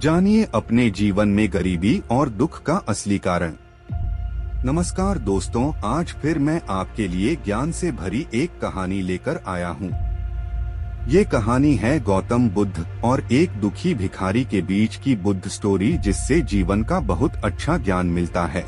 जानिए अपने जीवन में गरीबी और दुख का असली कारण। नमस्कार दोस्तों, आज फिर मैं आपके लिए ज्ञान से भरी एक कहानी लेकर आया हूँ। ये कहानी है गौतम बुद्ध और एक दुखी भिखारी के बीच की बुद्ध स्टोरी, जिससे जीवन का बहुत अच्छा ज्ञान मिलता है।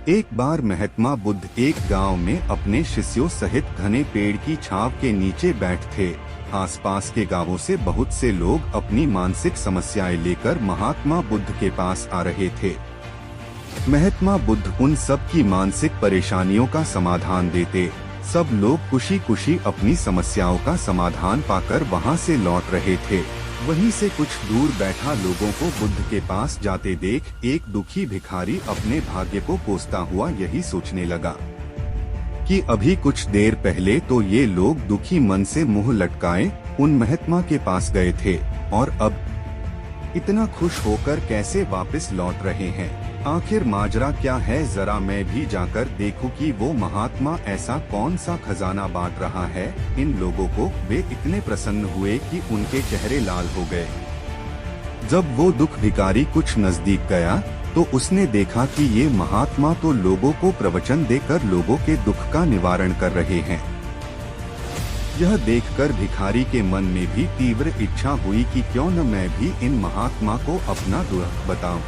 एक बार महात्मा बुद्ध एक गांव में अपने शिष्यों सहित घने पेड़ की छांव के नीचे बैठे थे। आसपास के गांवों से बहुत से लोग अपनी मानसिक समस्याएं लेकर महात्मा बुद्ध के पास आ रहे थे। महात्मा बुद्ध उन सब की मानसिक परेशानियों का समाधान देते। सब लोग खुशी खुशी अपनी समस्याओं का समाधान पाकर वहां से लौट रहे थे। वहीं से कुछ दूर बैठा लोगों को बुद्ध के पास जाते देख एक दुखी भिखारी अपने भाग्य को कोसता हुआ यही सोचने लगा कि अभी कुछ देर पहले तो ये लोग दुखी मन से मुंह लटकाए उन महात्मा के पास गए थे, और अब इतना खुश होकर कैसे वापस लौट रहे हैं। आखिर माजरा क्या है, जरा मैं भी जाकर देखूं कि वो महात्मा ऐसा कौन सा खजाना बांट रहा है इन लोगों को। वे इतने प्रसन्न हुए कि उनके चेहरे लाल हो गए। जब वो दुख भिखारी कुछ नजदीक गया तो उसने देखा कि ये महात्मा तो लोगों को प्रवचन देकर लोगों के दुख का निवारण कर रहे हैं। यह देखकर भिखारी के मन में भी तीव्र इच्छा हुई कि क्यों न मैं भी इन महात्मा को अपना दुख बताऊं।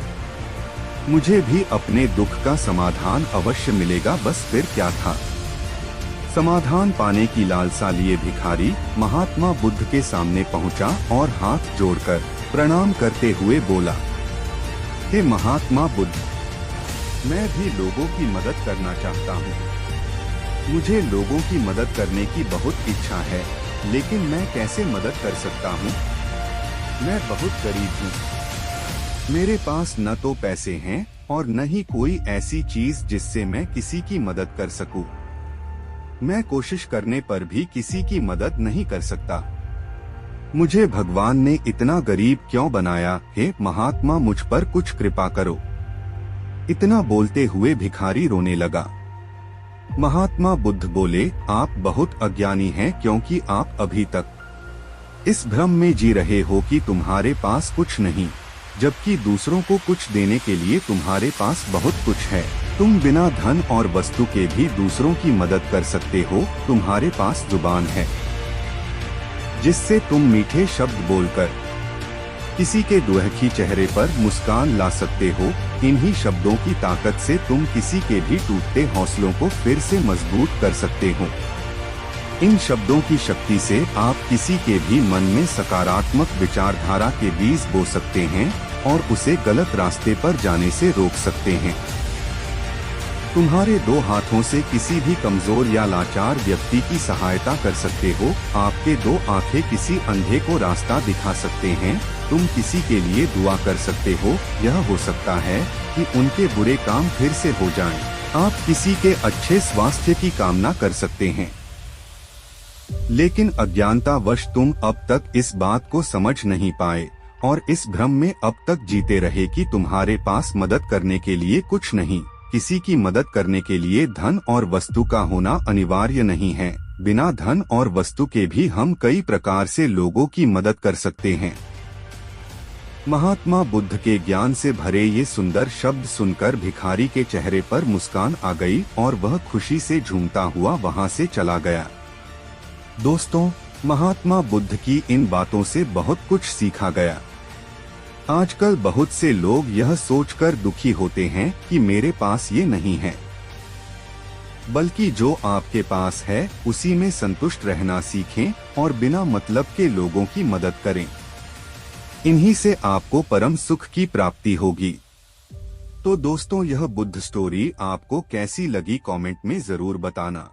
मुझे भी अपने दुख का समाधान अवश्य मिलेगा। बस फिर क्या था, समाधान पाने की लालसा लिए भिखारी महात्मा बुद्ध के सामने पहुंचा और हाथ जोड़कर प्रणाम करते हुए बोला, हे महात्मा बुद्ध, मैं भी लोगों की मदद करना चाहता हूँ। मुझे लोगों की मदद करने की बहुत इच्छा है, लेकिन मैं कैसे मदद कर सकता हूँ? मैं बहुत गरीब हूँ। मेरे पास न तो पैसे हैं और न ही कोई ऐसी चीज जिससे मैं किसी की मदद कर सकूं। मैं कोशिश करने पर भी किसी की मदद नहीं कर सकता। मुझे भगवान ने इतना गरीब क्यों बनाया? हे महात्मा, मुझ पर कुछ कृपा करो। इतना बोलते हुए भिखारी रोने लगा। महात्मा बुद्ध बोले, आप बहुत अज्ञानी हैं, क्योंकि आप अभी तक इस भ्रम में जी रहे हो कि तुम्हारे पास कुछ नहीं, जबकि दूसरों को कुछ देने के लिए तुम्हारे पास बहुत कुछ है। तुम बिना धन और वस्तु के भी दूसरों की मदद कर सकते हो। तुम्हारे पास जुबान है जिससे तुम मीठे शब्द बोलकर किसी के दुखी चेहरे पर मुस्कान ला सकते हो। इन्हीं शब्दों की ताकत से तुम किसी के भी टूटते हौसलों को फिर से मजबूत कर सकते हो। इन शब्दों की शक्ति से आप किसी के भी मन में सकारात्मक विचारधारा के बीज बो सकते हैं और उसे गलत रास्ते पर जाने से रोक सकते हैं। तुम्हारे दो हाथों से किसी भी कमजोर या लाचार व्यक्ति की सहायता कर सकते हो। आपके दो आंखें किसी अंधे को रास्ता दिखा सकते हैं। तुम किसी के लिए दुआ कर सकते हो। यह हो सकता है कि उनके बुरे काम फिर से हो जाएं। आप किसी के अच्छे स्वास्थ्य की कामना कर सकते हैं। लेकिन अज्ञानतावश तुम अब तक इस बात को समझ नहीं पाए और इस भ्रम में अब तक जीते रहे कि तुम्हारे पास मदद करने के लिए कुछ नहीं। किसी की मदद करने के लिए धन और वस्तु का होना अनिवार्य नहीं है। बिना धन और वस्तु के भी हम कई प्रकार से लोगों की मदद कर सकते हैं। महात्मा बुद्ध के ज्ञान से भरे ये सुंदर शब्द सुनकर भिखारी के चेहरे पर मुस्कान आ गई और वह खुशी से झूमता हुआ वहां से चला गया। दोस्तों, महात्मा बुद्ध की इन बातों से बहुत कुछ सीखा गया। आजकल बहुत से लोग यह सोचकर दुखी होते हैं कि मेरे पास ये नहीं है, बल्कि जो आपके पास है उसी में संतुष्ट रहना सीखें और बिना मतलब के लोगों की मदद करें। इन्हीं से आपको परम सुख की प्राप्ति होगी। तो दोस्तों, यह बुद्ध स्टोरी आपको कैसी लगी कमेंट में जरूर बताना।